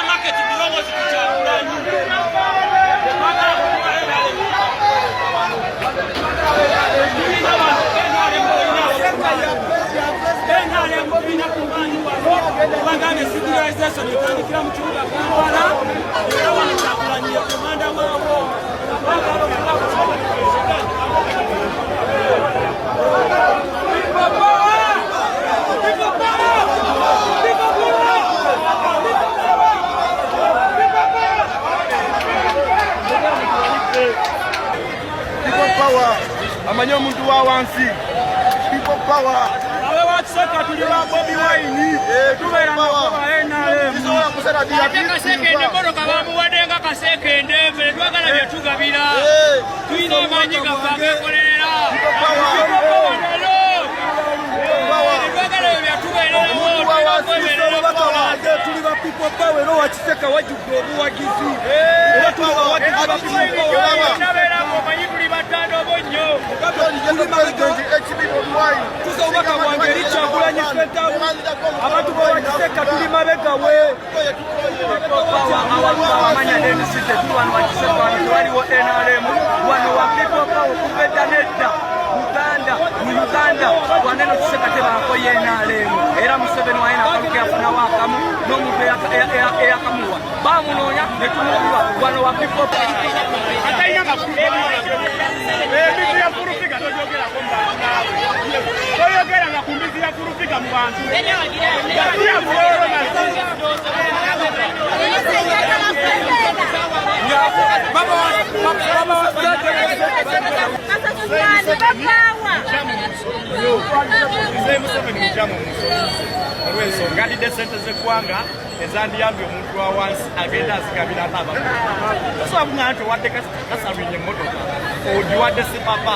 market bilongozi kuchagulanyi Wagane civilization itandikira mu kibuga Kampala era wanachagulanyi komanda wabo People power. Amanya omuntu wa wansi. People power. Awe watseka tuli ba Bobi Wine. Tubeera nakoba NRM. Izola kusera dia. Kasekende bono kabamu wadenga kasekende mbere twagala byatugabira. Tuina amanyi gavage kolerera. People power. Tuli ba people power no wakiseka wajudde obuwagizi. Era tuba wagizi ba people power. Tusobaka mwangeri Kyagulanyi Ssentamu abantu bawakiseka tuli mabega we abantu abamanya NCT wano wakiseka wano tewaliwo NRM wano wa people power kubedda nedda mu Uganda waneno kiseka tebaako NRM era Museveni wayina akaluke yafunawo akamu n'omuntu eyakamuwa bamunoonya ne tumulwa wano wa people power atalina makulu ebitu ya kurufika tojogerako toyogera nga ku mbizi ya kurufika mu bantu olw'ensonga alidde ssente z'eggwanga ezandiyambye omuntu wa wansi agenda azigabira aba osobola kuŋŋana nti owadde kasabinye emmotoka ogiwadde sipapa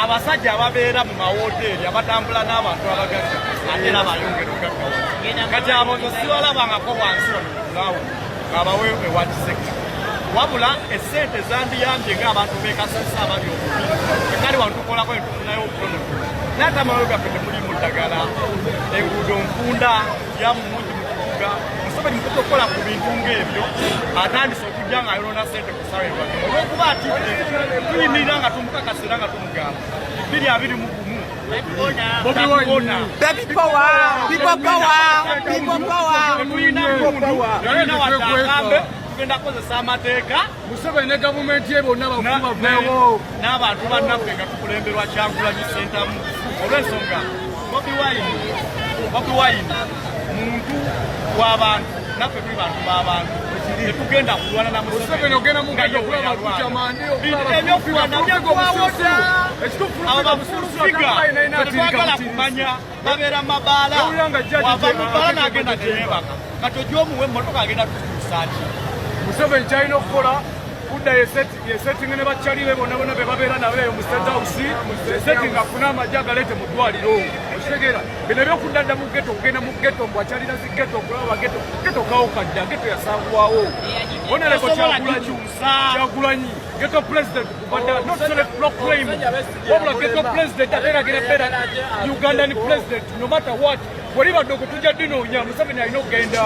abasajja ababeera mu mawoteeri abatambula n'abantu abagagga ate era bayongera ogaggawo kati abo nzo sibalabangako wansi wanaawo ng'abawe ewakiseka wabula essente zandiyambye ng'abantu beekasasa abali obubi ekali wano tukolako ne tufunayo obutonoto naye ate amawero gaffe temulimu ddagala enguudo nkunda yamumungi mu kibuga Museveni mukutokola ku bintu ng'ebyo atandise okujja ng'ayolona ssente ku ssaawa ebwake olw'okuba atidde tuyimirira nga tumukakasira nga tumugamba 221 Baby power, people power, people power. Tulina mundu yalina watakambe tugenda kukozesa amateeka Museveni ne gavumenti ye bonna bakubaveewo n'abantu bannaffe nga tukulemberwa Kyagulanyi Ssentamu olw'ensonga Bobi Wine muntu w'abantu naffe tuli bantu b'abantu tetugenda kulwana na Museveni ogenda mugenda okulaba kukyamandi ebyokulwana byekwawoza abo bafufiga tetwagala kumanya babeera mabaala wava mubaala n'agenda teyeebaka kati ogyomuwa emmotoka agenda tukusaaki Museveni kyalina okukola kudda yesettinga ne bakyali be bonna bonna be babeera nabo eyo mu State House yesettinga afune amagye agaleete mu ddwaliro okitegeera bino ebyokudda mu geto okugenda mu geto mbw akyalina zi geto okulaba geto kawukadda geto yasangwawo onereko Kyagulanyi geto president kubadda not select block claim wabula geto president ate eragera beera Ugandan president no matter what bwolibadde okutujja dinoonya Museveni alina okugenda